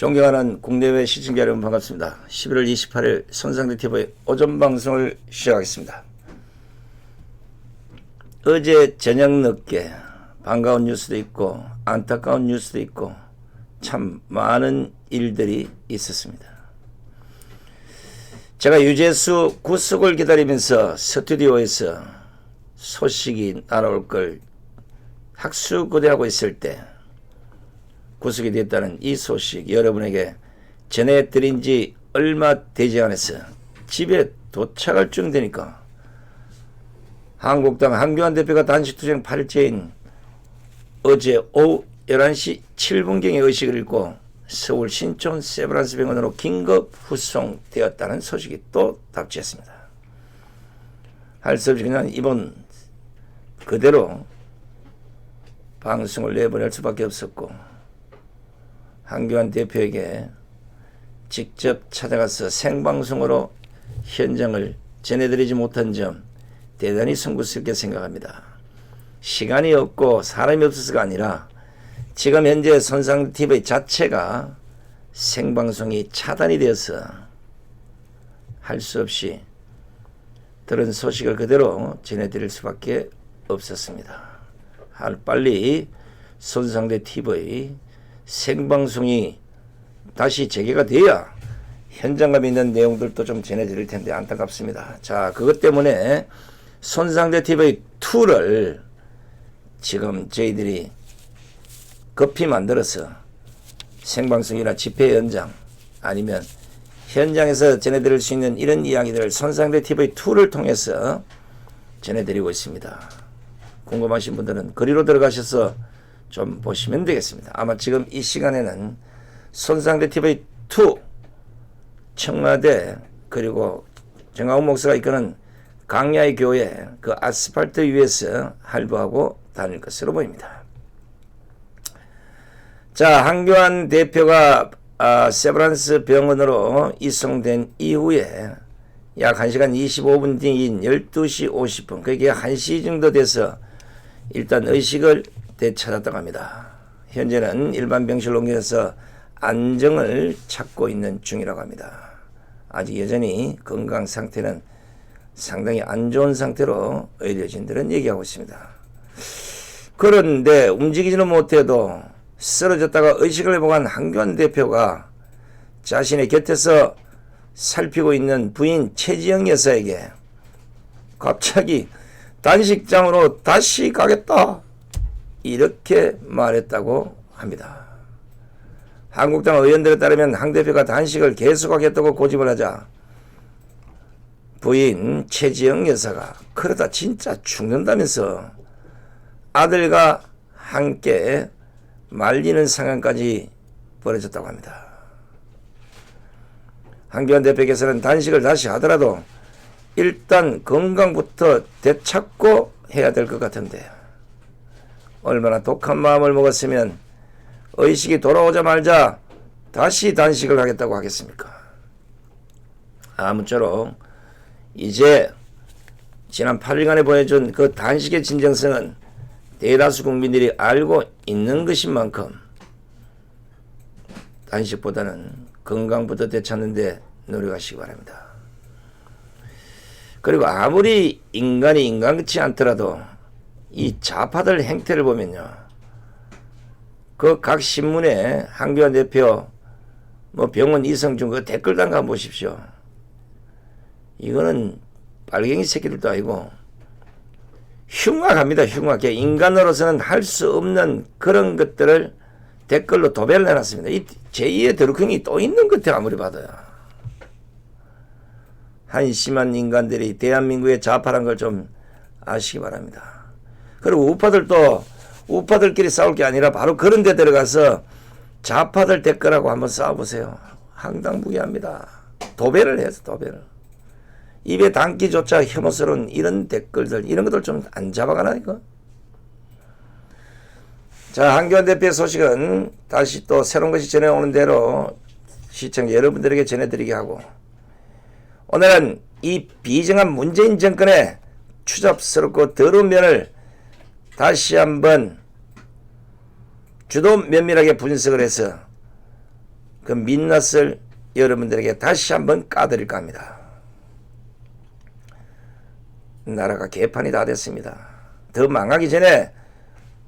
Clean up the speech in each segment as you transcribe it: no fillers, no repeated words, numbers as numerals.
존경하는 국내외 시청자 여러분 반갑습니다. 11월 28일 손상대 TV의 오전 방송을 시작하겠습니다. 어제 저녁 늦게 반가운 뉴스도 있고 안타까운 뉴스도 있고 참 많은 일들이 있었습니다. 제가 유재수 구속을 기다리면서 스튜디오에서 소식이 날아올 걸 학수고대하고 있을 때 구속이 됐다는 이 소식 여러분에게 전해드린 지 얼마 되지 않아서 집에 도착할 쯤 되니까 한국당 한교안 대표가 단식투쟁 8일째인 어제 오후 11시 7분경에 의식을 잃고 서울 신촌 세브란스 병원으로 긴급 후송되었다는 소식이 또 답지했습니다. 할 수 없이 그냥 이번 그대로 방송을 내보낼 수밖에 없었고 한교안 대표에게 직접 찾아가서 생방송으로 현장을 전해드리지 못한 점 대단히 송구스럽게 생각합니다. 시간이 없고 사람이 없어서가 아니라 지금 현재 손상TV 자체가 생방송이 차단이 되어서 할 수 없이 들은 소식을 그대로 전해드릴 수밖에 없었습니다. 빨리 손상TV 생방송이 다시 재개가 돼야 현장감 있는 내용들도 좀 전해드릴 텐데 안타깝습니다. 자, 그것 때문에 손상TV2를 지금 저희들이 급히 만들어서 생방송이나 집회 현장 아니면 현장에서 전해드릴 수 있는 이런 이야기들을 손상TV2를 통해서 전해드리고 있습니다. 궁금하신 분들은 거리로 들어가셔서 좀 보시면 되겠습니다. 아마 지금 이 시간에는 손상TV2 청와대 그리고 정하훈 목사가 이끄는 강야의 교회 그 아스팔트 위에서 할부하고 다닐 것으로 보입니다. 자, 한교안 대표가 세브란스 병원으로 이송된 이후에 약 1시간 25분 뒤인 12시 50분 그게 1시 정도 돼서 일단 의식을 되찾았다고 합니다. 현재는 일반 병실로 옮겨서 안정을 찾고 있는 중이라고 합니다. 아직 여전히 건강 상태는 상당히 안 좋은 상태로 의료진들은 얘기하고 있습니다. 그런데 움직이지는 못해도 쓰러졌다가 의식을 회복한 한교안 대표가 자신의 곁에서 살피고 있는 부인 최지영 여사에게 갑자기 단식장으로 다시 가겠다 이렇게 말했다고 합니다. 한국당 의원들에 따르면 한 대표가 단식을 계속하겠다고 고집을 하자 부인 최지영 여사가 그러다 진짜 죽는다면서 아들과 함께 말리는 상황까지 벌어졌다고 합니다. 한교안 대표께서는 단식을 다시 하더라도 일단 건강부터 되찾고 해야 될 것 같은데 얼마나 독한 마음을 먹었으면 의식이 돌아오자마자 다시 단식을 하겠다고 하겠습니까? 아무쪼록 이제 지난 8일간에 보여준 그 단식의 진정성은 대다수 국민들이 알고 있는 것인 만큼 단식보다는 건강부터 되찾는 데 노력하시기 바랍니다. 그리고 아무리 인간이 인간같지 않더라도 이 좌파들 행태를 보면요. 그 각 신문에 한교안 대표 뭐 병원 이성중 그 댓글단 가면 보십시오. 이거는 빨갱이 새끼들도 아니고 흉악합니다. 흉악해. 인간으로서는 할 수 없는 그런 것들을 댓글로 도배를 해놨습니다. 이 제2의 드루킹이 또 있는 것 같아요. 아무리 봐도요. 한심한 인간들이 대한민국의 좌파란 걸 좀 아시기 바랍니다. 그리고 우파들끼리 싸울 게 아니라 바로 그런 데 들어가서 좌파들 댓글하고 한번 싸워보세요. 황당무계합니다. 도배를 해서 도배를. 입에 담기조차 혐오스러운 이런 댓글들 이런 것들 좀 안 잡아가나 이거? 자, 한교안 대표의 소식은 다시 또 새로운 것이 전해오는 대로 시청자 여러분들에게 전해드리게 하고 오늘은 이 비정한 문재인 정권의 추잡스럽고 더러운 면을 다시 한번 주도 면밀하게 분석을 해서 그 민낯을 여러분들에게 다시 한번 까드릴까 합니다. 나라가 개판이 다 됐습니다. 더 망하기 전에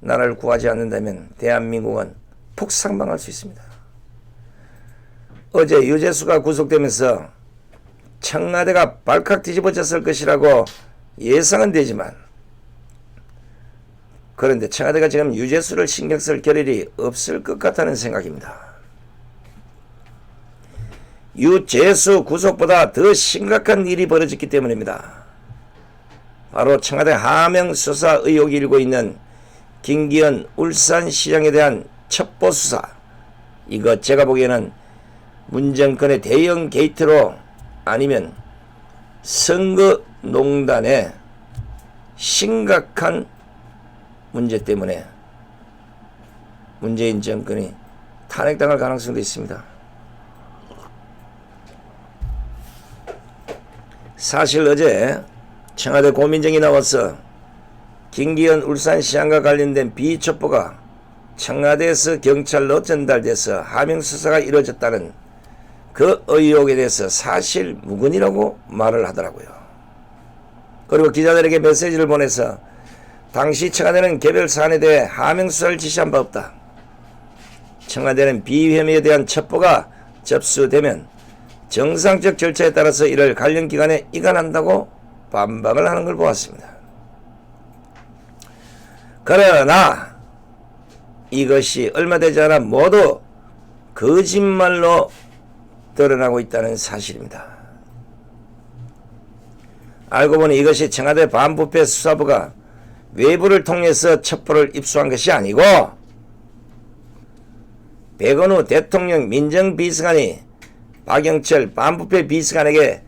나라를 구하지 않는다면 대한민국은 폭삭망할 수 있습니다. 어제 유재수가 구속되면서 청와대가 발칵 뒤집어졌을 것이라고 예상은 되지만, 그런데 청와대가 지금 유재수를 신경 쓸 겨를이 없을 것 같다는 생각입니다. 유재수 구속보다 더 심각한 일이 벌어졌기 때문입니다. 바로 청와대 하명 수사 의혹이 일고 있는 김기현 울산시장에 대한 첩보 수사. 이거 제가 보기에는 문정권의 대형 게이트로, 아니면 선거농단의 심각한 문제 때문에 문재인 정권이 탄핵당할 가능성도 있습니다. 사실 어제 청와대 고민정이 나와서 김기현 울산시장과 관련된 비첩보가 청와대에서 경찰로 전달돼서 하명수사가 이루어졌다는 그 의혹에 대해서 사실 무근이라고 말을 하더라고요. 그리고 기자들에게 메시지를 보내서 당시 청와대는 개별 사안에 대해 하명수사를 지시한 바 없다. 청와대는 비혐의에 대한 첩보가 접수되면 정상적 절차에 따라서 이를 관련 기관에 이관한다고 반박을 하는 걸 보았습니다. 그러나 이것이 얼마 되지 않아 모두 거짓말로 드러나고 있다는 사실입니다. 알고 보니 이것이 청와대 반부패 수사부가 외부를 통해서 첩보를 입수한 것이 아니고 백원우 대통령 민정비서관이 박영철 반부패 비서관에게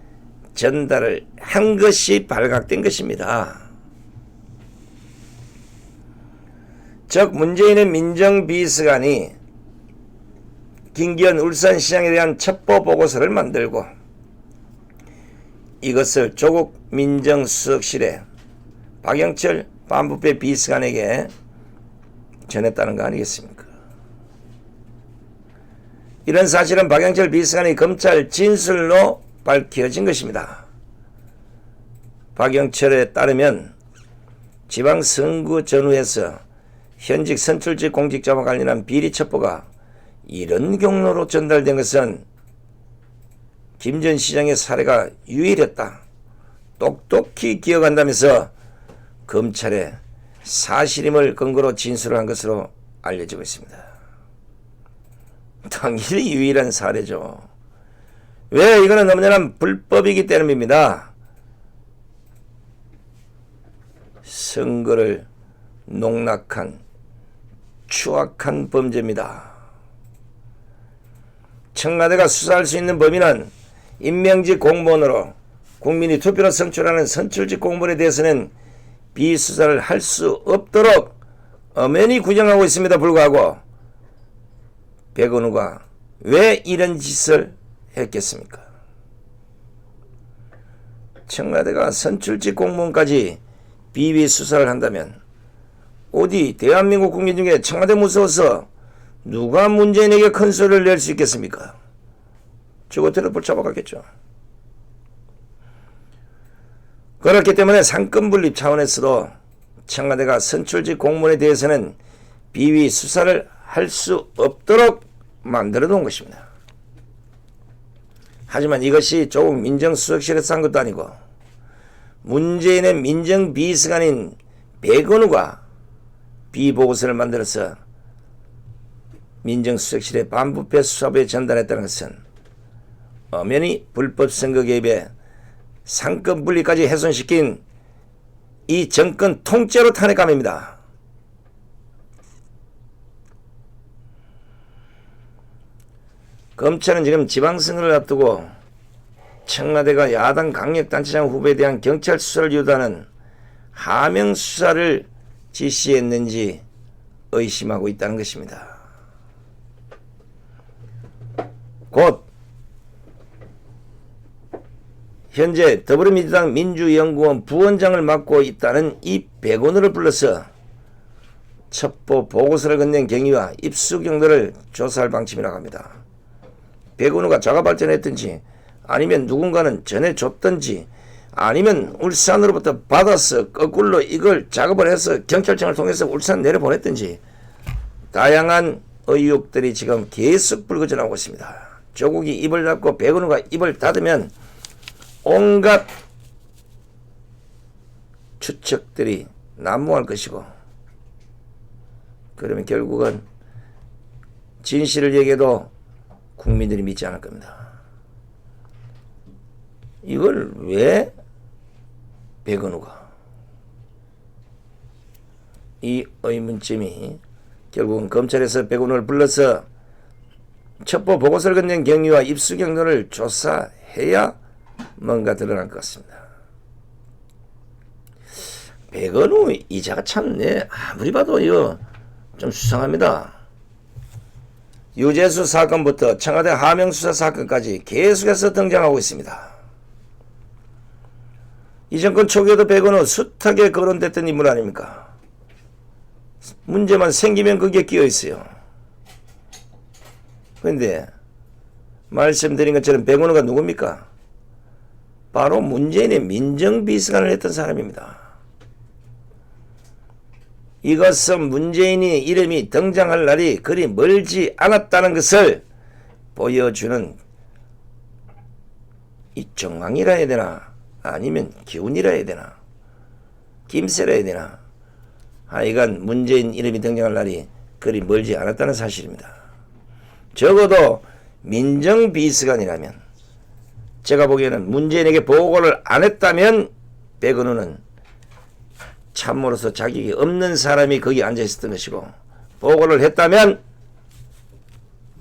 전달을 한 것이 발각된 것입니다. 즉 문재인의 민정비서관이 김기현 울산시장에 대한 첩보 보고서를 만들고 이것을 조국 민정수석실에 박영철 반부패 비서관에게 전했다는 거 아니겠습니까? 이런 사실은 박영철 비서관이 검찰 진술로 밝혀진 것입니다. 박영철에 따르면 지방선거 전후에서 현직 선출직 공직자와 관련한 비리 첩보가 이런 경로로 전달된 것은 김 전 시장의 사례가 유일했다. 똑똑히 기억한다면서 검찰에 사실임을 근거로 진술을 한 것으로 알려지고 있습니다. 당연히 유일한 사례죠. 왜? 이거는 너무나 불법이기 때문입니다. 선거를 농락한 추악한 범죄입니다. 청와대가 수사할 수 있는 범인은 임명직 공무원으로 국민이 투표로 선출하는 선출직 공무원에 대해서는 비수사를 할 수 없도록 엄연히 규정하고 있음에도 불구하고 백원우가 왜 이런 짓을 했겠습니까? 청와대가 선출직 공무원까지 비위 수사를 한다면 어디 대한민국 국민 중에 청와대 무서워서 누가 문재인에게 큰 소리를 낼 수 있겠습니까? 저것들을 붙잡아가겠죠. 그렇기 때문에 상권분립 차원에서도 청와대가 선출직 공무원에 대해서는 비위 수사를 할 수 없도록 만들어 놓은 것입니다. 하지만 이것이 조국 민정수석실에서 한 것도 아니고 문재인의 민정비서관인 백원우가 비보고서를 만들어서 민정수석실의 반부패 수사부에 전달했다는 것은 엄연히 불법 선거 개입에 상권 분리까지 훼손시킨 이 정권 통째로 탄핵감입니다. 검찰은 지금 지방선거를 앞두고 청와대가 야당 강력단체장 후보에 대한 경찰 수사를 유도하는 하명 수사를 지시했는지 의심하고 있다는 것입니다. 곧 현재 더불어민주당 민주연구원 부원장을 맡고 있다는 이 백원우를 불러서 첩보 보고서를 건넨 경위와 입수 경로를 조사할 방침이라고 합니다. 백은우가 자가 발전했든지 아니면 누군가는 전해줬든지 아니면 울산으로부터 받아서 거꾸로 이걸 작업을 해서 경찰청을 통해서 울산 내려보냈든지 다양한 의혹들이 지금 계속 불거져 나오고 있습니다. 조국이 입을 닫고 백은우가 입을 닫으면 온갖 추측들이 난무할 것이고, 그러면 결국은 진실을 얘기해도 국민들이 믿지 않을 겁니다. 이걸 왜 백은우가, 이 의문점이 결국은 검찰에서 백은우를 불러서 첩보 보고서를 건넨 경위와 입수 경로를 조사해야 뭔가 드러날 것 같습니다. 백은우 이자가 참 아무리 봐도 이거 좀 수상합니다. 유재수 사건부터 청와대 하명수사 사건까지 계속해서 등장하고 있습니다. 이 정권 초기에도 백은우 숱하게 거론됐던 인물 아닙니까? 문제만 생기면 거기에 끼어 있어요. 그런데 말씀드린 것처럼 백은우가 누굽니까? 바로 문재인의 민정비서관을 했던 사람입니다. 이것은 문재인이 이름이 등장할 날이 그리 멀지 않았다는 것을 보여주는 이 정황이라 해야 되나, 아니면 기운이라 해야 되나, 김새라 해야 되나, 하여간 문재인 이름이 등장할 날이 그리 멀지 않았다는 사실입니다. 적어도 민정비서관이라면, 제가 보기에는 문재인에게 보고를 안 했다면 백은우는 참으로서 자격이 없는 사람이 거기 앉아 있었던 것이고, 보고를 했다면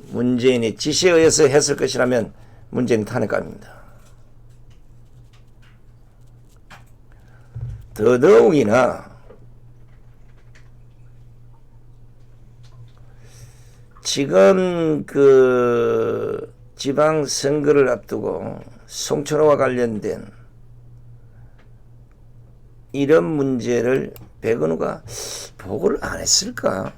문재인이 지시에 의해서 했을 것이라면 문재인이 탄핵감입니다. 더더욱이나 지금 그 지방선거를 앞두고 송철호와 관련된 이런 문제를 백은우가 보고를 안 했을까?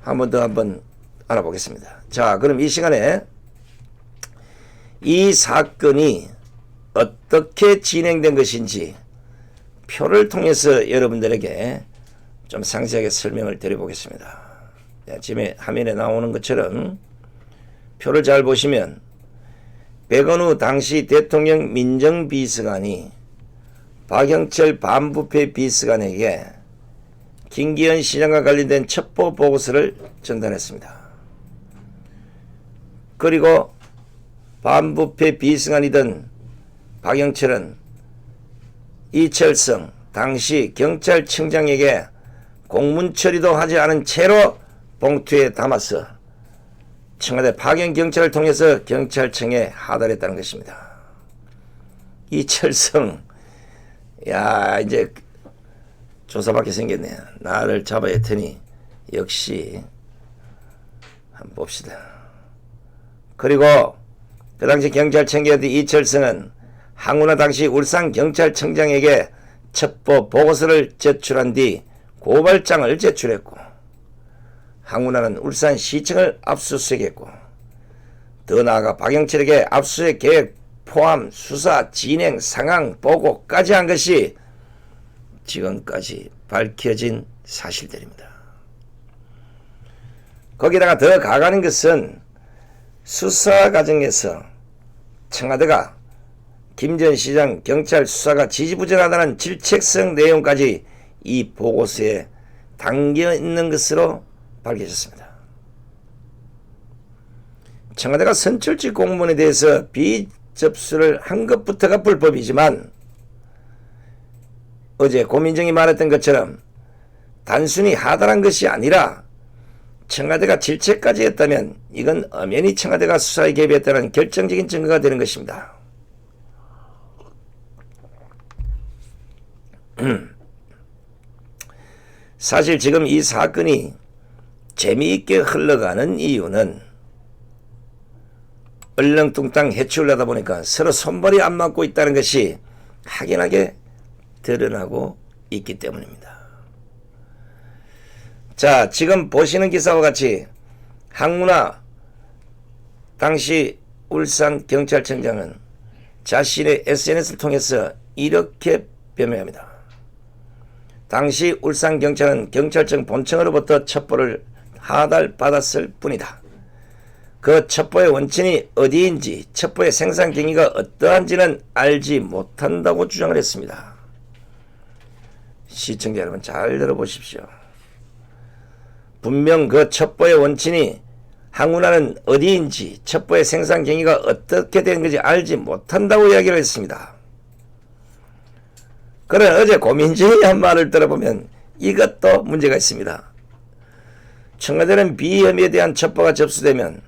한번 알아보겠습니다. 자, 그럼 이 시간에 이 사건이 어떻게 진행된 것인지 표를 통해서 여러분들에게 좀 상세하게 설명을 드려보겠습니다. 지금 화면에 나오는 것처럼 표를 잘 보시면 백은우 당시 대통령 민정비서관이 박영철 반부패 비서관에게 김기현 시장과 관련된 첩보 보고서를 전달했습니다. 그리고 반부패 비서관이던 박영철은 이철성 당시 경찰청장에게 공문 처리도 하지 않은 채로 봉투에 담아서 청와대 파견 경찰을 통해서 경찰청에 하달했다는 것입니다. 이철성, 야, 이제 조사받게 생겼네. 나를 잡아야 할 테니 역시 한번 봅시다. 그리고 그 당시 경찰청장이었던 이철성은 항운하 당시 울산경찰청장에게 첩보 보고서를 제출한 뒤 고발장을 제출했고, 항운하는 울산시청을 압수수색했고, 더 나아가 박영철에게 압수수색 계획 포함 수사 진행 상황 보고까지 한 것이 지금까지 밝혀진 사실들입니다. 거기다가 더 가가는 것은 수사 과정에서 청와대가 김 전 시장 경찰 수사가 지지부진하다는 질책성 내용까지 이 보고서에 담겨 있는 것으로 밝혀졌습니다. 청와대가 선출직 공무원에 대해서 비접수를 한 것부터가 불법이지만, 어제 고민정이 말했던 것처럼 단순히 하달한 것이 아니라 청와대가 질책까지 했다면 이건 엄연히 청와대가 수사에 개입했다는 결정적인 증거가 되는 것입니다. 사실 지금 이 사건이 재미있게 흘러가는 이유는 얼렁뚱땅 해치우려다 보니까 서로 손발이 안 맞고 있다는 것이 확연하게 드러나고 있기 때문입니다. 자, 지금 보시는 기사와 같이 항문화 당시 울산경찰청장은 자신의 SNS를 통해서 이렇게 변명합니다. 당시 울산경찰은 경찰청 본청으로부터 첩보를 하달받았을 뿐이다. 그 첩보의 원천이 어디인지 첩보의 생산 경위가 어떠한지는 알지 못한다고 주장을 했습니다. 시청자 여러분 잘 들어보십시오. 분명 그 첩보의 원천이 항운하는 어디인지 첩보의 생산 경위가 어떻게 된 건지 알지 못한다고 이야기를 했습니다. 그러나 어제 고민정이 한 말을 들어보면 이것도 문제가 있습니다. 청와대는 비혐의에 대한 첩보가 접수되면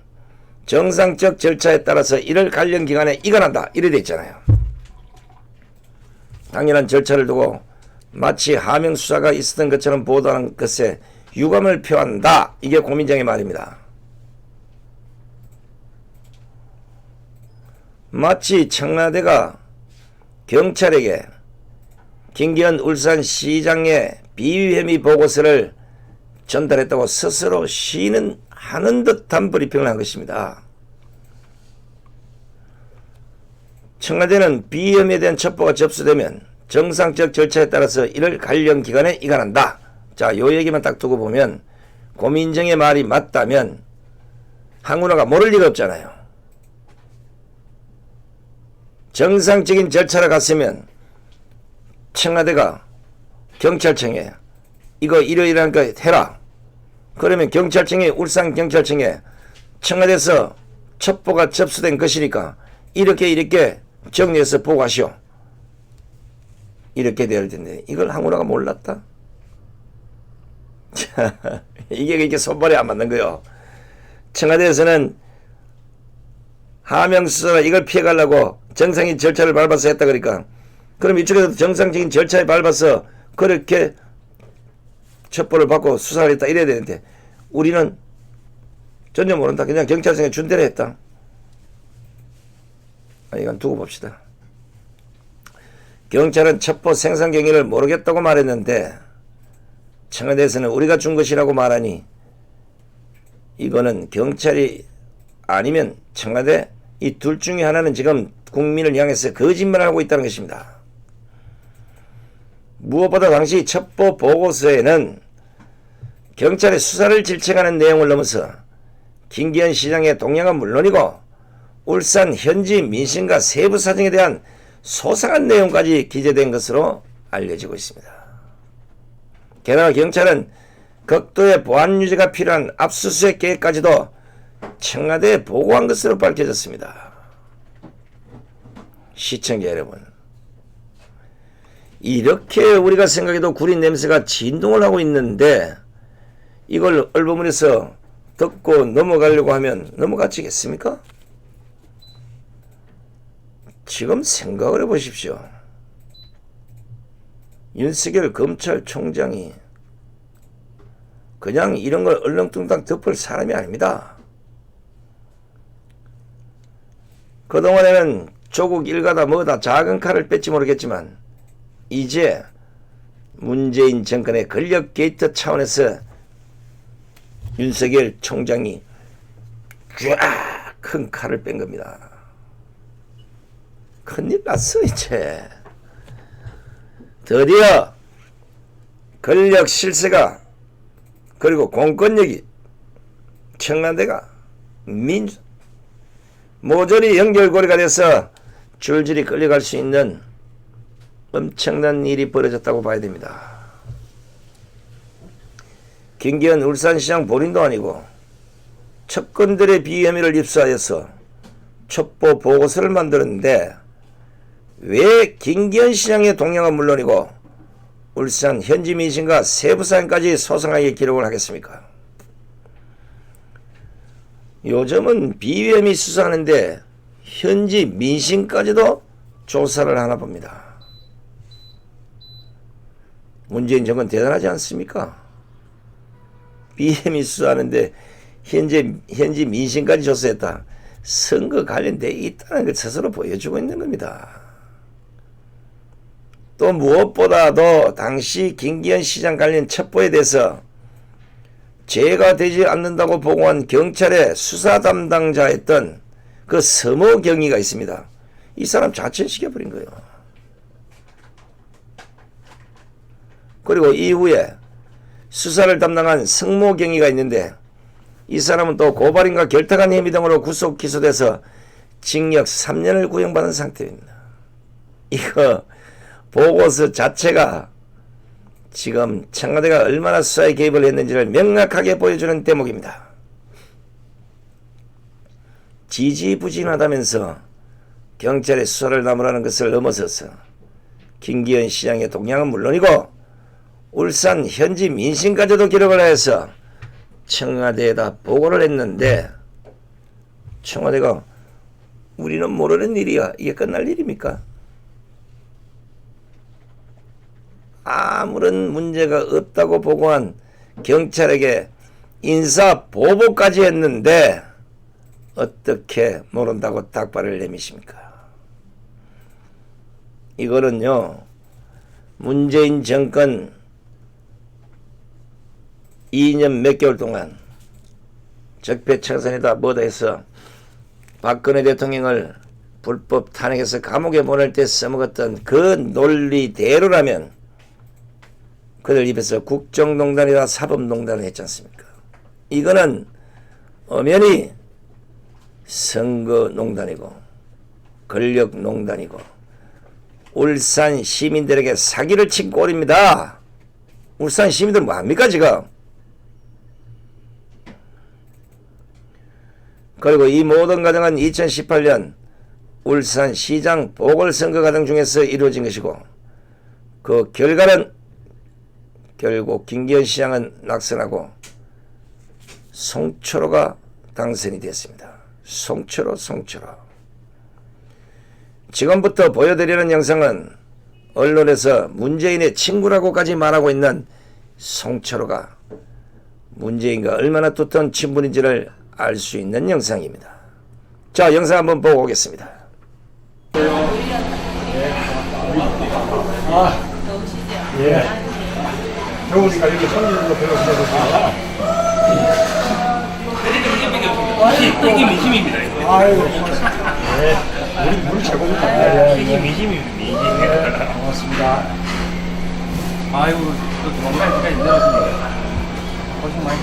정상적 절차에 따라서 이를 관련 기관에 이관한다 이래 돼 있잖아요. 당연한 절차를 두고 마치 하명 수사가 있었던 것처럼 보도하는 것에 유감을 표한다. 이게 고민정의 말입니다. 마치 청와대가 경찰에게 김기현 울산시장의 비위혐의 보고서를 전달했다고 스스로 시인은 하는 듯한 브리핑을 한 것입니다. 청와대는 비위혐의에 대한 첩보가 접수되면 정상적 절차에 따라서 이를 관련 기관에 이관한다. 자, 요 얘기만 딱 두고 보면 고민정의 말이 맞다면 항운하가 모를 리가 없잖아요. 정상적인 절차를 갔으면 청와대가 경찰청에 이거 이러이러한 거 해라. 그러면 경찰청이 울산경찰청에 청와대에서 첩보가 접수된 것이니까 이렇게 정리해서 보고하시오. 이렇게 돼야 할 텐데 이걸 항운하가 몰랐다? 이게 손발이 안 맞는 거요. 청와대에서는 하명수사가 이걸 피해가려고 정상적인 절차를 밟아서 했다 그러니까 그럼 이쪽에서도 정상적인 절차에 밟아서 그렇게 첩보를 받고 수사를 했다 이래야 되는데 우리는 전혀 모른다. 그냥 경찰청에 준 대로 했다. 이건 두고 봅시다. 경찰은 첩보 생산 경위를 모르겠다고 말했는데 청와대에서는 우리가 준 것이라고 말하니 이거는 경찰이 아니면 청와대 이 둘 중에 하나는 지금 국민을 향해서 거짓말을 하고 있다는 것입니다. 무엇보다 당시 첩보 보고서에는 경찰의 수사를 질책하는 내용을 넘어서 김기현 시장의 동향은 물론이고 울산 현지 민심과 세부 사정에 대한 소상한 내용까지 기재된 것으로 알려지고 있습니다. 게다가 경찰은 극도의 보안 유지가 필요한 압수수색 계획까지도 청와대에 보고한 것으로 밝혀졌습니다. 시청자 여러분, 이렇게 우리가 생각해도 구린 냄새가 진동을 하고 있는데 이걸 얼버무려서 듣고 넘어가려고 하면 넘어가지겠습니까? 지금 생각을 해보십시오. 윤석열 검찰총장이 그냥 이런 걸 얼렁뚱땅 덮을 사람이 아닙니다. 그동안에는 조국 일가다 뭐다 작은 칼을 뺐지 모르겠지만 이제 문재인 정권의 권력 게이트 차원에서 윤석열 총장이 쫙 큰 칼을 뺀 겁니다. 큰일 났어 이제. 드디어 권력 실세가 그리고 공권력이 청와대가 모조리 연결고리가 돼서 줄줄이 끌려갈 수 있는 엄청난 일이 벌어졌다고 봐야 됩니다. 김기현 울산시장 본인도 아니고 첩건들의 비혐의를 입수하여서 첩보 보고서를 만들었는데 왜 김기현 시장의 동향은 물론이고 울산 현지 민심과 세부 사항까지 소상하게 기록을 하겠습니까? 요즘은 비혐의 수사하는데 현지 민심까지도 조사를 하나 봅니다. 문재인 정권 대단하지 않습니까? 비혐의 수사하는데 현지 민심까지 조사했다. 선거 관련돼 있다는 걸 스스로 보여주고 있는 겁니다. 또 무엇보다도 당시 김기현 시장 관련 첩보에 대해서 죄가 되지 않는다고 보고한 경찰의 수사 담당자였던 그 서모 경위가 있습니다. 이 사람 자천시켜버린 거예요. 그리고 이후에 수사를 담당한 성모 경위가 있는데 이 사람은 또 고발인과 결탁한 혐의 등으로 구속 기소돼서 징역 3년을 구형받은 상태입니다. 이거 보고서 자체가 지금 청와대가 얼마나 수사에 개입을 했는지를 명확하게 보여주는 대목입니다. 지지부진하다면서 경찰의 수사를 나무라는 것을 넘어서서 김기현 시장의 동향은 물론이고 울산 현지 민심까지도 기록을 해서 청와대에다 보고를 했는데 청와대가 우리는 모르는 일이야. 이게 끝날 일입니까? 아무런 문제가 없다고 보고한 경찰에게 인사 보복까지 했는데 어떻게 모른다고 닭발을 내미십니까? 이거는요, 문재인 정권 2년 몇 개월 동안 적폐청산이다 뭐다 해서 박근혜 대통령을 불법 탄핵해서 감옥에 보낼 때 써먹었던 그 논리대로라면 그들 입에서 국정농단이다 사법농단을 했지 않습니까? 이거는 엄연히 선거농단이고 권력농단이고 울산 시민들에게 사기를 친 꼴입니다. 울산 시민들 뭐합니까 지금? 그리고 이 모든 과정은 2018년 울산시장 보궐선거 과정 중에서 이루어진 것이고 그 결과는 결국 김기현 시장은 낙선하고 송철호가 당선이 됐습니다. 송철호. 지금부터 보여드리는 영상은 언론에서 문재인의 친구라고까지 말하고 있는 송철호가 문재인과 얼마나 두터운 친분인지를 알 수 있는 영상입니다. 자, 영상 한번 보고 오겠습니다. 예. 더우니까 이렇게 손님들도 별로 없어서. 이게 민심입니다. 아이고, 예. 우리 최고입니다. 이게 민심입니다. 고맙습니다. 아이고, 또 도망갈 때까지 내려왔습니다. 고생 많이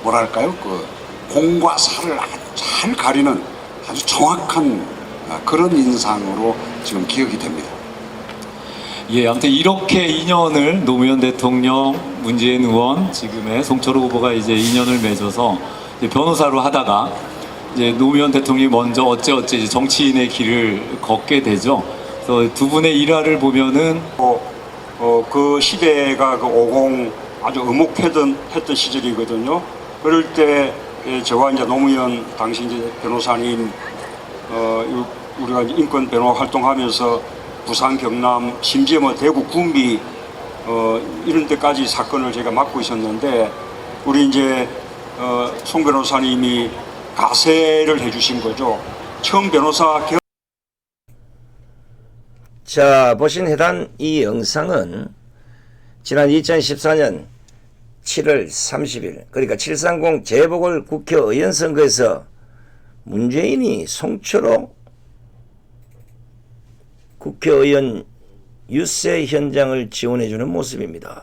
뭐랄까요? 그 공과 사를 아주 잘 가리는 아주 정확한 그런 인상으로 지금 기억이 됩니다. 예, 아무튼 이렇게 인연을 노무현 대통령, 문재인 의원, 지금의 송철호 후보가 이제 인연을 맺어서 이제 변호사로 하다가 이제 노무현 대통령이 먼저 어째 이제 정치인의 길을 걷게 되죠. 그래서 두 분의 일화를 보면은 그 시대가 그 50 아주 음혹했던 시절이거든요. 그럴 때 저와 이제 노무현 당시 이제 변호사님 우리가 인권 변호 활동하면서 부산, 경남, 심지어 뭐 대구, 구미 이런 데까지 사건을 제가 맡고 있었는데 우리 이제 송 변호사님이 가세를 해주신 거죠. 처음 변호사 자, 보신 해당 이 영상은 지난 2014년 7월 30일 그러니까 730 재보궐 국회의원 선거에서 문재인이 송철호 국회의원 유세 현장을 지원해주는 모습입니다.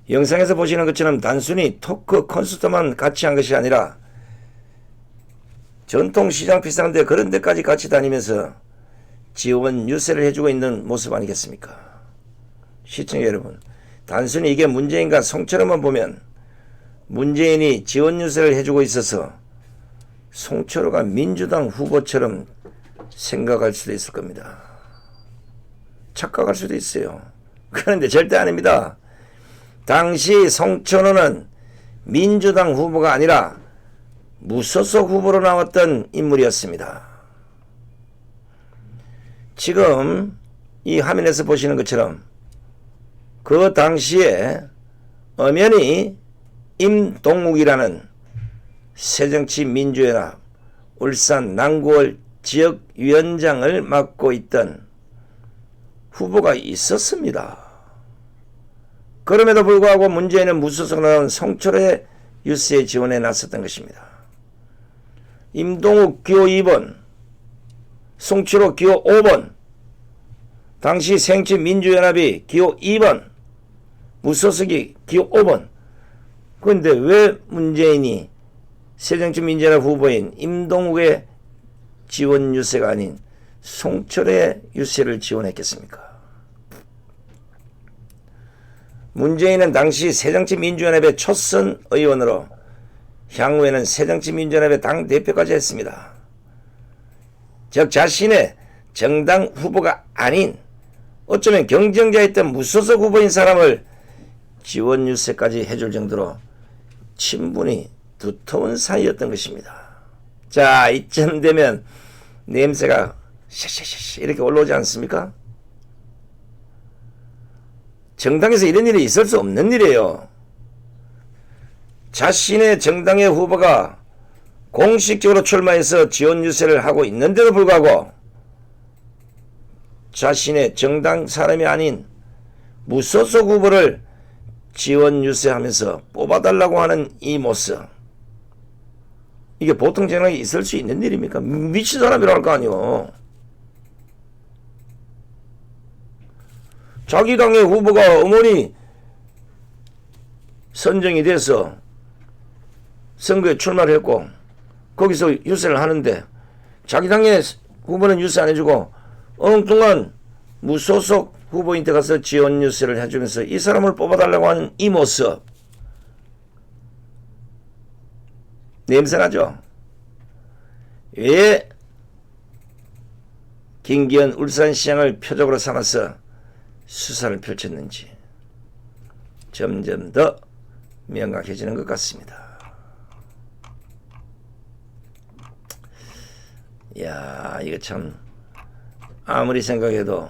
영상에서 보시는 것처럼 단순히 토크 콘서트만 같이 한 것이 아니라 전통시장 비싼데 그런 데까지 같이 다니면서 지원 유세를 해주고 있는 모습 아니겠습니까? 시청자 여러분, 단순히 이게 문재인과 송철호만 보면 문재인이 지원 유세를 해주고 있어서 송철호가 민주당 후보처럼 생각할 수도 있을 겁니다. 착각할 수도 있어요. 그런데 절대 아닙니다. 당시 송철호는 민주당 후보가 아니라 무소속 후보로 나왔던 인물이었습니다. 지금 이 화면에서 보시는 것처럼 그 당시에 엄연히 임동욱이라는 새정치민주연합 울산 남구월 지역위원장을 맡고 있던 후보가 있었습니다. 그럼에도 불구하고 문재인은 무소속 나온 송철호의 유세에 지원해 나섰던 것입니다. 임동욱 기호 2번, 송철호 기호 5번, 당시 새정치민주연합이 기호 2번, 무소속이 기호 5번. 그런데 왜 문재인이 새정치민주연합 후보인 임동욱의 지원 유세가 아닌 송철의 유세를 지원했겠습니까? 문재인은 당시 새정치민주연합의 초선 의원으로 향후에는 새정치민주연합의 당대표까지 했습니다. 즉 자신의 정당 후보가 아닌 어쩌면 경쟁자였던 무소속 후보인 사람을 지원 유세까지 해줄 정도로 친분이 두터운 사이였던 것입니다. 자, 이쯤 되면 냄새가 샤샤샤 이렇게 올라오지 않습니까? 정당에서 이런 일이 있을 수 없는 일이에요. 자신의 정당의 후보가 공식적으로 출마해서 지원 유세를 하고 있는데도 불구하고 자신의 정당 사람이 아닌 무소속 후보를 지원 유세하면서 뽑아달라고 하는 이 모습, 이게 보통 정당에 있을 수 있는 일입니까? 미친 사람이라 할 거 아니오. 자기 당의 후보가 어머니 선정이 돼서 선거에 출마를 했고 거기서 유세를 하는데 자기 당의 후보는 유세 안 해주고 엉뚱한 무소속 후보인데 가서 지원 유세를 해주면서 이 사람을 뽑아달라고 하는 이 모습, 냄새나죠? 왜 김기현 울산시장을 표적으로 삼아서 수사를 펼쳤는지 점점 더 명확해지는 것 같습니다. 이야, 이거 참 아무리 생각해도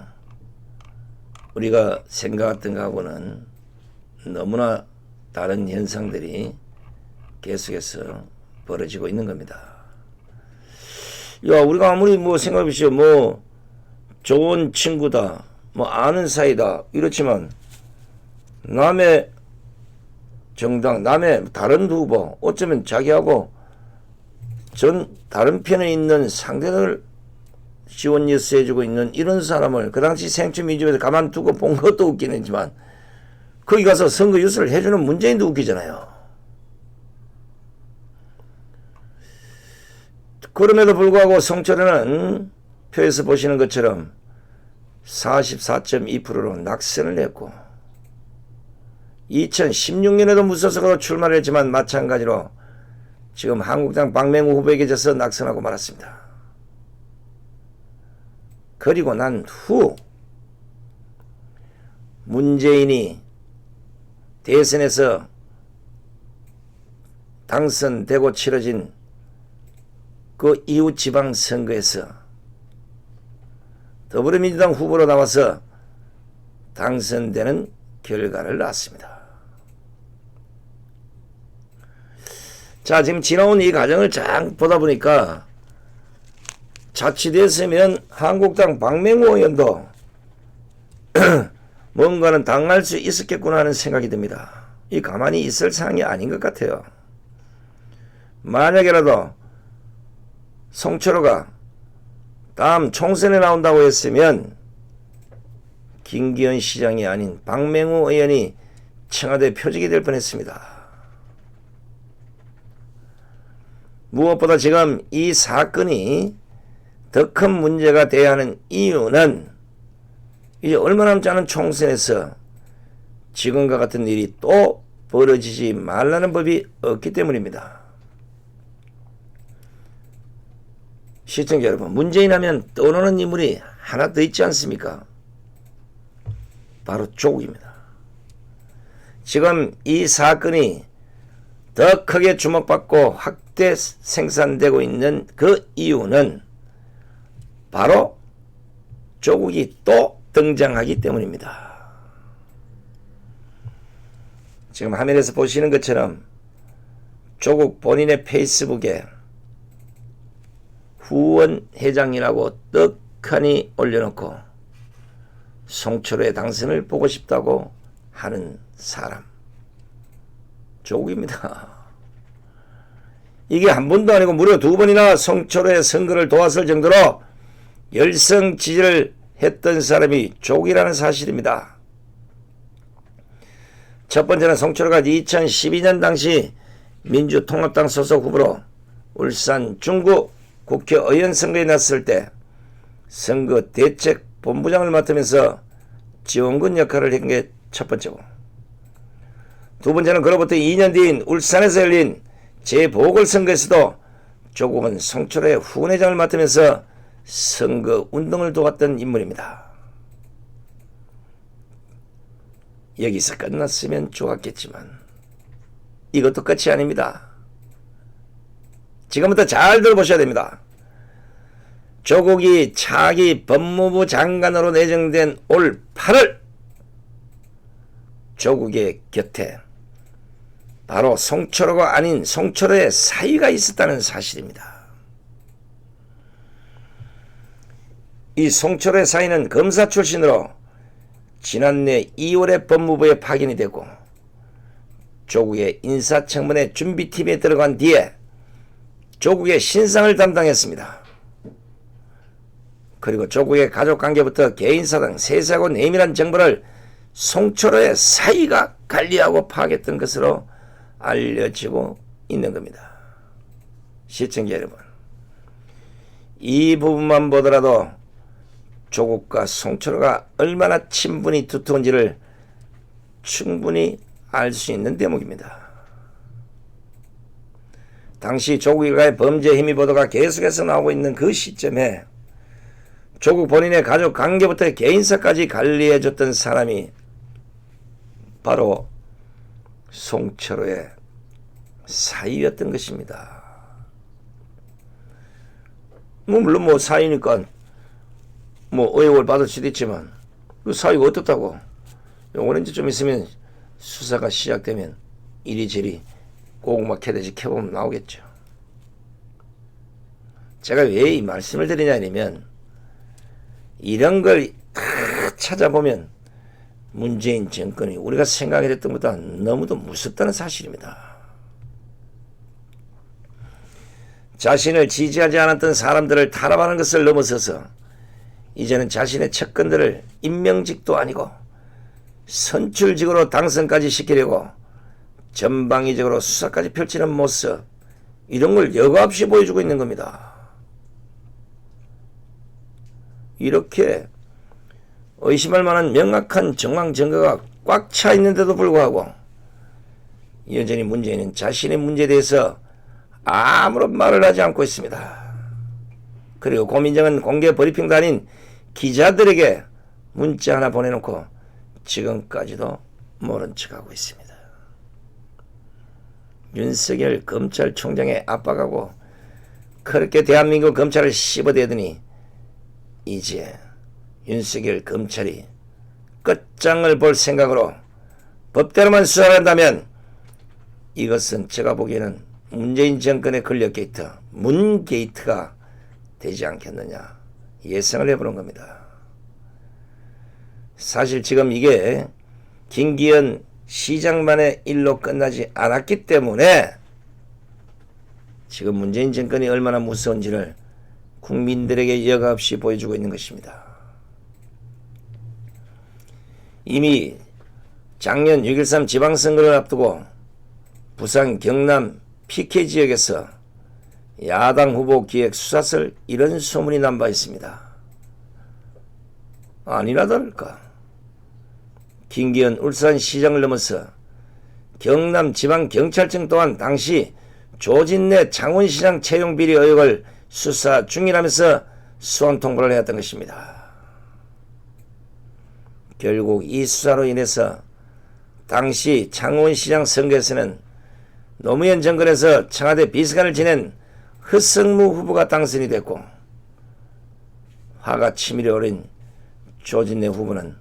우리가 생각했던 것하고는 너무나 다른 현상들이 계속해서 벌어지고 있는 겁니다. 야, 우리가 아무리 뭐 생각해보시오, 뭐 좋은 친구다, 뭐 아는 사이다 이렇지만 남의 정당, 남의 다른 후보, 어쩌면 자기하고 전 다른 편에 있는 상대를 지원 유세해주고 있는 이런 사람을 그 당시 새정치민주연합에서 가만두고 본 것도 웃기는지만 거기 가서 선거 유세를 해주는 문재인도 웃기잖아요. 그럼에도 불구하고 송철호는 표에서 보시는 것처럼 44.2%로 낙선을 했고 2016년에도 무소속으로 출마를 했지만 마찬가지로 지금 한국당 박맹우 후보에게 져서 낙선하고 말았습니다. 그리고 난 후 문재인이 대선에서 당선되고 치러진 그 이후 지방선거에서 더불어민주당 후보로 나와서 당선되는 결과를 낳았습니다. 자, 지금 지나온 이 과정을 쫙 보다 보니까 자칫했으면 한국당 박맹우 의원도 뭔가는 당할 수 있었겠구나 하는 생각이 듭니다. 이 가만히 있을 상황이 아닌 것 같아요. 만약에라도 송철호가 다음 총선에 나온다고 했으면 김기현 시장이 아닌 박맹우 의원이 청와대 표적이 될 뻔했습니다. 무엇보다 지금 이 사건이 더 큰 문제가 돼야 하는 이유는 이제 얼마 남지 않은 총선에서 지금과 같은 일이 또 벌어지지 말라는 법이 없기 때문입니다. 시청자 여러분, 문재인 하면 떠오르는 인물이 하나 더 있지 않습니까? 바로 조국입니다. 지금 이 사건이 더 크게 주목받고 확대 생산되고 있는 그 이유는 바로 조국이 또 등장하기 때문입니다. 지금 화면에서 보시는 것처럼 조국 본인의 페이스북에 후원 회장이라고 떡하니 올려놓고 송철호의 당선을 보고 싶다고 하는 사람, 조국입니다. 이게 한 번도 아니고 무려 2번이나 송철호의 선거를 도왔을 정도로 열성 지지를 했던 사람이 조국이라는 사실입니다. 첫 번째는 송철호가 2012년 당시 민주통합당 소속 후보로 울산 중구 국회의원 선거에 나섰을 때 선거 대책 본부장을 맡으면서 지원군 역할을 한 게 첫 번째고, 두 번째는 그로부터 2년 뒤인 울산에서 열린 재보궐선거에서도 조국은 송철호의 후원회장을 맡으면서 선거 운동을 도왔던 인물입니다. 여기서 끝났으면 좋았겠지만 이것도 끝이 아닙니다. 지금부터 잘 들어보셔야 됩니다. 조국이 차기 법무부 장관으로 내정된 올 8월 조국의 곁에 바로 송철호가 아닌 송철호의 사위가 있었다는 사실입니다. 이 송철호의 사위는 검사 출신으로 지난해 2월에 법무부에 파견이 되고 조국의 인사청문회 준비팀에 들어간 뒤에 조국의 신상을 담당했습니다. 그리고 조국의 가족관계부터 개인사 등 세세하고 내밀한 정보를 송철호의 사위가 관리하고 파악했던 것으로 알려지고 있는 겁니다. 시청자 여러분, 이 부분만 보더라도 조국과 송철호가 얼마나 친분이 두터운지를 충분히 알 수 있는 대목입니다. 당시 조국 일가의 범죄 혐의 보도가 계속해서 나오고 있는 그 시점에 조국 본인의 가족 관계부터 개인사까지 관리해줬던 사람이 바로 송철호의 사위였던 것입니다. 물론 사위니까 의혹을 받을 수도 있지만 그 사위가 어떻다고. 요거는 이제 좀 있으면 수사가 시작되면 이리저리 고구마 캐듯이 캐보면 나오겠죠. 제가 왜 이 말씀을 드리냐면 이런 걸 찾아보면 문재인 정권이 우리가 생각했던 것보다 너무도 무섭다는 사실입니다. 자신을 지지하지 않았던 사람들을 탄압하는 것을 넘어서서 이제는 자신의 측근들을 임명직도 아니고 선출직으로 당선까지 시키려고 전방위적으로 수사까지 펼치는 모습, 이런 걸 여과 없이 보여주고 있는 겁니다. 이렇게 의심할 만한 명확한 정황 증거가 꽉 차 있는데도 불구하고 여전히 문재인은 자신의 문제에 대해서 아무런 말을 하지 않고 있습니다. 그리고 고민정은 공개 브리핑도 아닌 기자들에게 문자 하나 보내놓고 지금까지도 모른 척하고 있습니다. 윤석열 검찰총장의 압박하고 그렇게 대한민국 검찰을 씹어대더니 이제 윤석열 검찰이 끝장을 볼 생각으로 법대로만 수사를 한다면 이것은 제가 보기에는 문재인 정권의 권력 게이트, 문 게이트가 되지 않겠느냐 예상을 해보는 겁니다. 사실 지금 이게 김기현 시장만의 일로 끝나지 않았기 때문에 지금 문재인 정권이 얼마나 무서운지를 국민들에게 여과 없이 보여주고 있는 것입니다. 이미 작년 6.13 지방선거를 앞두고 부산 경남 PK 지역에서 야당 후보 기획 수사설 이런 소문이 난 바 있습니다. 아니나 다를까 김기현 울산시장을 넘어서 경남지방경찰청 또한 당시 조진래 창원시장 채용비리 의혹을 수사 중이라면서 수원 통보를 해왔던 것입니다. 결국 이 수사로 인해서 당시 창원시장 선거에서는 노무현 정권에서 청와대 비서관을 지낸 허성무 후보가 당선이 됐고 화가 치밀어 오른 조진래 후보는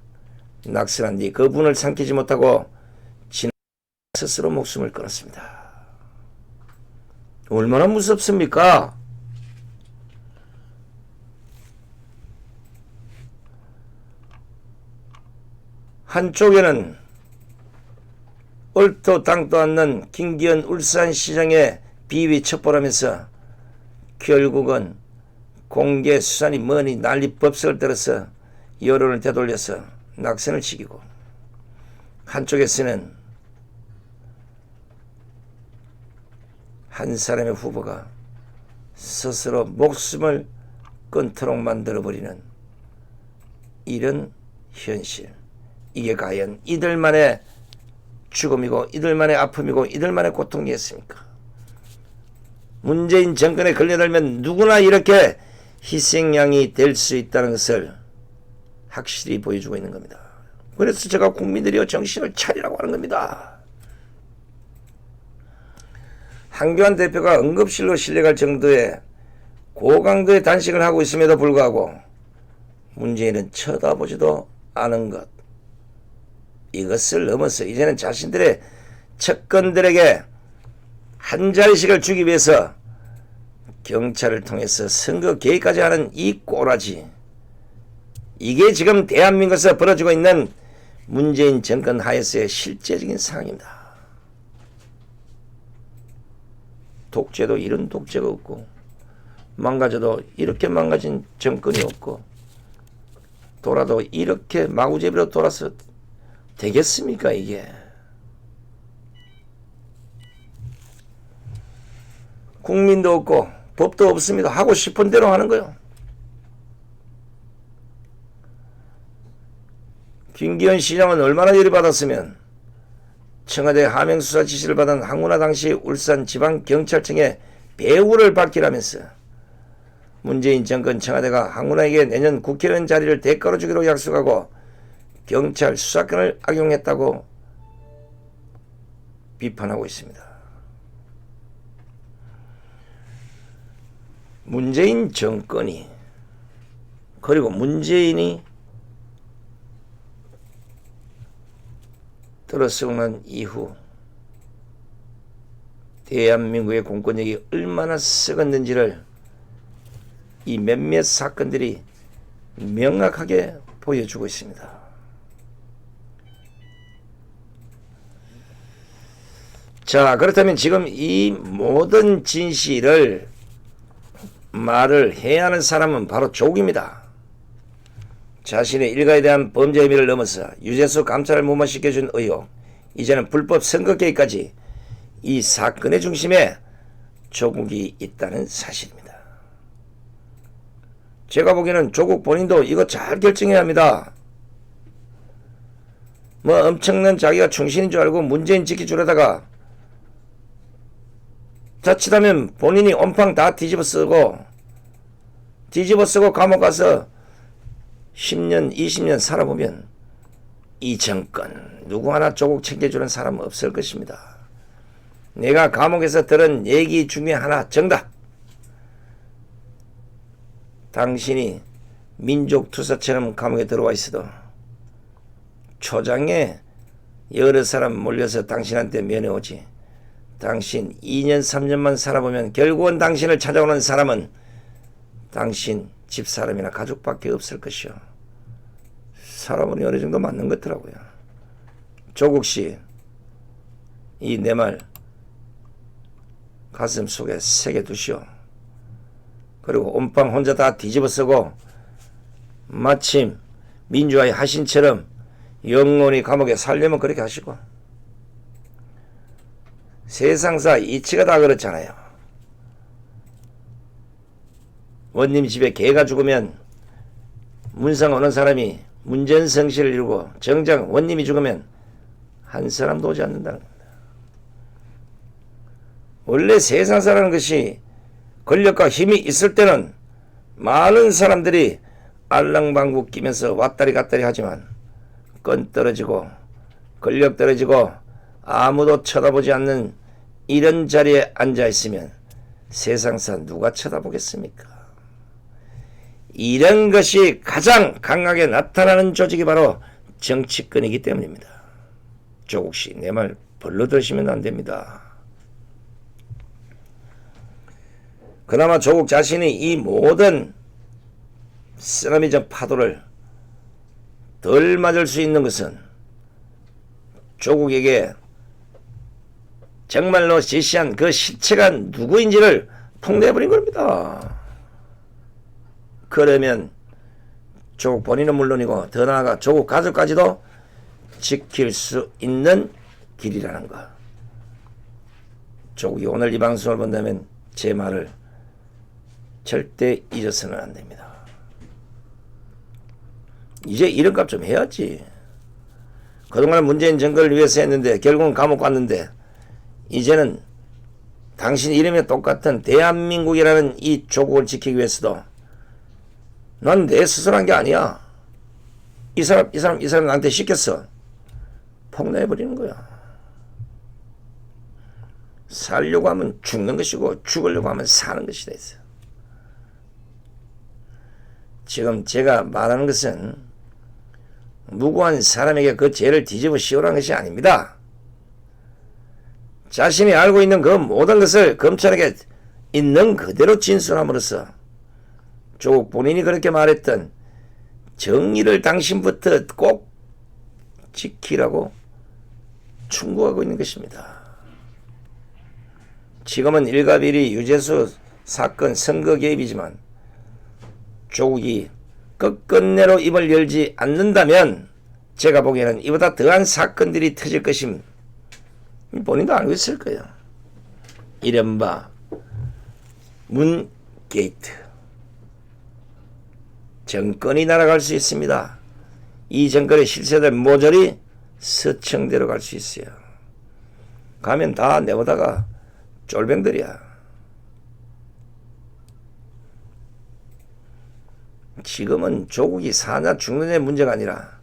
낙선한 뒤 그 분을 삼키지 못하고 스스로 목숨을 끊었습니다. 얼마나 무섭습니까? 한쪽에는 얼토당도 않는 김기현 울산시장의 비위 첩보하면서 결국은 공개 수사니 뭐니 난리 법석을 떨어서 여론을 되돌려서 낙선을 시키고, 한쪽에서는 한 사람의 후보가 스스로 목숨을 끊도록 만들어버리는 이런 현실. 이게 과연 이들만의 죽음이고 이들만의 아픔이고 이들만의 고통이었습니까? 문재인 정권에 걸려들면 누구나 이렇게 희생양이 될 수 있다는 것을 확실히 보여주고 있는 겁니다. 그래서 제가 국민들이여 정신을 차리라고 하는 겁니다. 한교안 대표가 응급실로 실려갈 정도의 고강도의 단식을 하고 있음에도 불구하고 문재인은 쳐다보지도 않은 것, 이것을 넘어서 이제는 자신들의 측근들에게 한 자리씩을 주기 위해서 경찰을 통해서 선거 개입까지 하는 이 꼬라지, 이게 지금 대한민국에서 벌어지고 있는 문재인 정권 하에서의 실제적인 상황입니다. 독재도 이런 독재가 없고, 망가져도 이렇게 망가진 정권이 없고, 돌아도 이렇게 마구잡이로 돌아서 되겠습니까? 이게 국민도 없고 법도 없습니다. 하고 싶은 대로 하는 거요. 김기현 시장은 얼마나 열받았으면 청와대 하명수사 지시를 받은 황운하 당시 울산지방경찰청의 배후를 밝히라면서 문재인 정권 청와대가 황운하에게 내년 국회의원 자리를 대가로 주기로 약속하고 경찰 수사권을 악용했다고 비판하고 있습니다. 문재인 정권이, 그리고 문재인이 들어서고 난 이후 대한민국의 공권력이 얼마나 썩었는지를 이 몇몇 사건들이 명확하게 보여주고 있습니다. 자, 그렇다면 지금 이 모든 진실을 말을 해야 하는 사람은 바로 조국입니다. 자신의 일가에 대한 범죄 혐의를 넘어서 유재수 감찰을 무마시켜준 의혹, 이제는 불법 선거 개입까지, 이 사건의 중심에 조국이 있다는 사실입니다. 제가 보기에는 조국 본인도 이거 잘 결정해야 합니다. 뭐 엄청난 자기가 충신인 줄 알고 문재인 지켜주려다가 자칫하면 본인이 온팡 다 뒤집어 쓰고 감옥 가서 10년, 20년 살아보면 이 정권 누구 하나 조국 챙겨주는 사람 없을 것입니다. 내가 감옥에서 들은 얘기 중에 하나 정답. 당신이 민족투사처럼 감옥에 들어와 있어도 초장에 여러 사람 몰려서 당신한테 면회오지, 당신 2년 3년만 살아보면 결국은 당신을 찾아오는 사람은 당신 집사람이나 가족밖에 없을 것이요. 사람은 어느 정도 맞는 것 같더라고요. 조국씨, 이 내 말 가슴 속에 새겨 두시오. 그리고 온빵 혼자 다 뒤집어 쓰고 마침 민주화의 하신처럼 영원히 감옥에 살려면 그렇게 하시고, 세상사 이치가 다 그렇잖아요. 원님 집에 개가 죽으면 문상 오는 사람이 문전성시를 이루고, 정작 원님이 죽으면 한 사람도 오지 않는다는 겁니다. 원래 세상사라는 것이 권력과 힘이 있을 때는 많은 사람들이 알랑방구 끼면서 왔다리 갔다리 하지만, 건 떨어지고 권력 떨어지고 아무도 쳐다보지 않는 이런 자리에 앉아있으면 세상사 누가 쳐다보겠습니까? 이런 것이 가장 강하게 나타나는 조직이 바로 정치권이기 때문입니다. 조국씨, 내 말 벌러 들으시면 안 됩니다. 그나마 조국 자신이 이 모든 쓰나미적 파도를 덜 맞을 수 있는 것은 조국에게 정말로 지시한 그 실체가 누구인지를 폭로해버린 겁니다. 그러면 조국 본인은 물론이고 더 나아가 조국 가족까지도 지킬 수 있는 길이라는 거. 조국이 오늘 이 방송을 본다면 제 말을 절대 잊어서는 안 됩니다. 이제 이름값 좀 해야지. 그동안 문재인 정권을 위해서 했는데 결국은 감옥 갔는데 이제는 당신 이름에 똑같은 대한민국이라는 이 조국을 지키기 위해서도 난 내 스스로 한 게 아니야. 이 사람 나한테 시켰어. 폭로해버리는 거야. 살려고 하면 죽는 것이고 죽으려고 하면 사는 것이 돼 있어. 지금 제가 말하는 것은 무고한 사람에게 그 죄를 뒤집어 씌우라는 것이 아닙니다. 자신이 알고 있는 그 모든 것을 검찰에게 있는 그대로 진술함으로써 조국 본인이 그렇게 말했던 정의를 당신부터 꼭 지키라고 충고하고 있는 것입니다. 지금은 일갑일이 유재수 사건 선거 개입이지만 조국이 끝끝내로 입을 열지 않는다면 제가 보기에는 이보다 더한 사건들이 터질 것임 본인도 알고 있을 거예요. 이른바 문 게이트. 정권이 날아갈 수 있습니다. 이 정권의 실세들 모조리 서청대로 갈 수 있어요. 가면 다 내보다가 쫄병들이야. 지금은 조국이 사냐 죽느냐의 문제가 아니라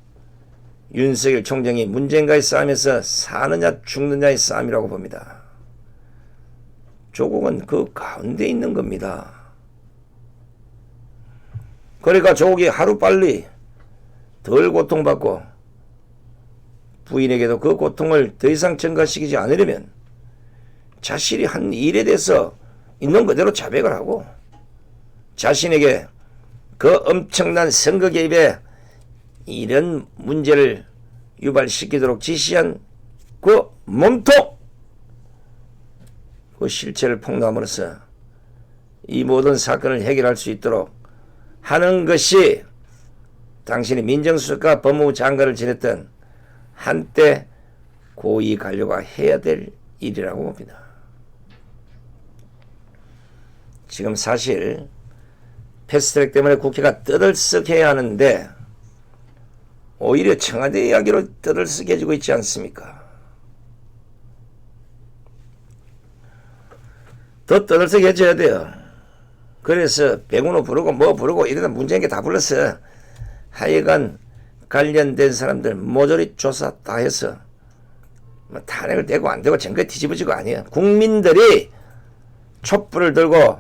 윤석열 총장이 문재인과의 싸움에서 사느냐 죽느냐의 싸움이라고 봅니다. 조국은 그 가운데 있는 겁니다. 그러니까 조국이 하루빨리 덜 고통받고 부인에게도 그 고통을 더 이상 증가시키지 않으려면 자신이 한 일에 대해서 있는 그대로 자백을 하고 자신에게 그 엄청난 선거 개입에 이런 문제를 유발시키도록 지시한 그 몸통, 그 실체를 폭로함으로써 이 모든 사건을 해결할 수 있도록 하는 것이 당신이 민정수석과 법무부 장관을 지냈던 한때 고위 관료가 해야 될 일이라고 봅니다. 지금 사실 패스트트랙 때문에 국회가 떠들썩해야 하는데 오히려 청와대 이야기로 떠들썩해지고 있지 않습니까? 더 떠들썩해져야 돼요. 그래서 백운호 부르고 뭐 부르고 이러다 문재인께 다 불렀어. 하여간 관련된 사람들 모조리 조사 다 해서 뭐 탄핵을 되고 안 되고 정권 뒤집어지고 아니에요. 국민들이 촛불을 들고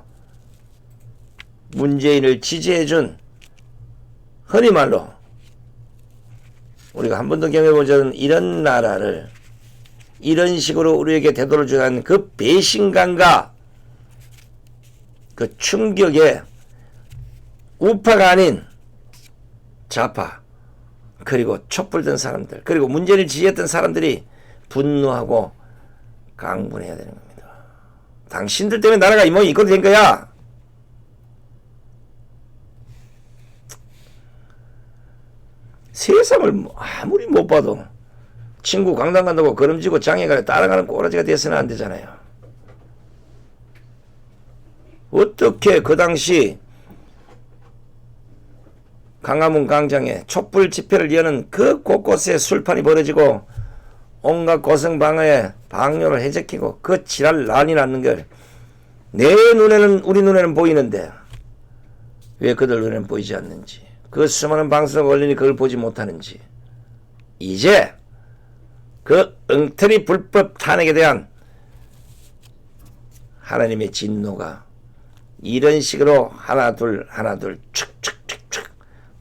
문재인을 지지해준 흔히 말로 우리가 한 번도 경험해보지 않은 이런 나라를 이런 식으로 우리에게 되돌려 주는 그 배신감과 그 충격에 우파가 아닌 좌파 그리고 촛불 든 사람들 그리고 문재인을 지지했던 사람들이 분노하고 강분해야 되는 겁니다. 당신들 때문에 나라가 이 모양이 이꼴 된 거야. 세상을 아무리 못 봐도 친구 강당 간다고 걸음지고 장애가 따라가는 꼬라지가 돼서는 안 되잖아요. 어떻게 그 당시 광화문 광장에 촛불 집회를 여는 그 곳곳에 술판이 벌어지고 온갖 고성방어에 방뇨를 해제키고 그 지랄 난이 났는 걸 내 눈에는 우리 눈에는 보이는데 왜 그들 눈에는 보이지 않는지 그 수많은 방송 언론이 그걸 보지 못하는지 이제 그 엉터리 불법 탄핵에 대한 하나님의 진노가 이런 식으로 하나둘 촥촥촥촥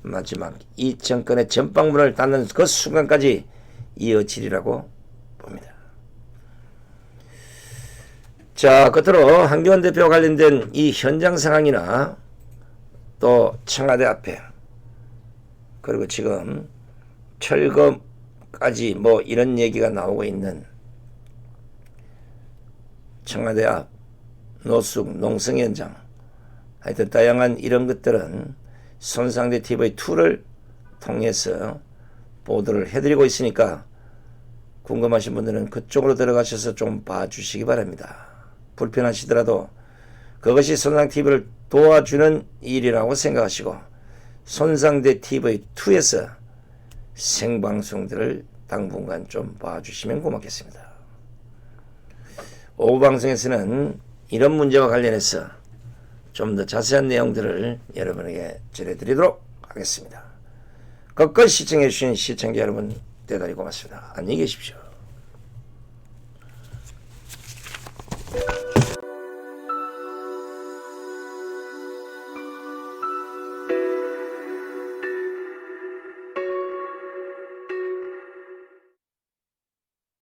마지막 이 정권의 전방문을 닫는 그 순간까지 이어지리라고 봅니다. 자, 끝으로 한교안 대표와 관련된 이 현장 상황이나 또 청와대 앞에 그리고 지금 철거까지 뭐 이런 얘기가 나오고 있는 청와대 앞, 노숙, 농성 현장, 하여튼 다양한 이런 것들은 손상대 TV2를 통해서 보도를 해드리고 있으니까 궁금하신 분들은 그쪽으로 들어가셔서 좀 봐주시기 바랍니다. 불편하시더라도 그것이 손상TV를 도와주는 일이라고 생각하시고 손상대 TV2에서 생방송들을 당분간 좀 봐주시면 고맙겠습니다. 오후 방송에서는 이런 문제와 관련해서 좀 더 자세한 내용들을 여러분에게 전해드리도록 하겠습니다. 끝까지 시청해주신 시청자 여러분 대단히 고맙습니다. 안녕히 계십시오.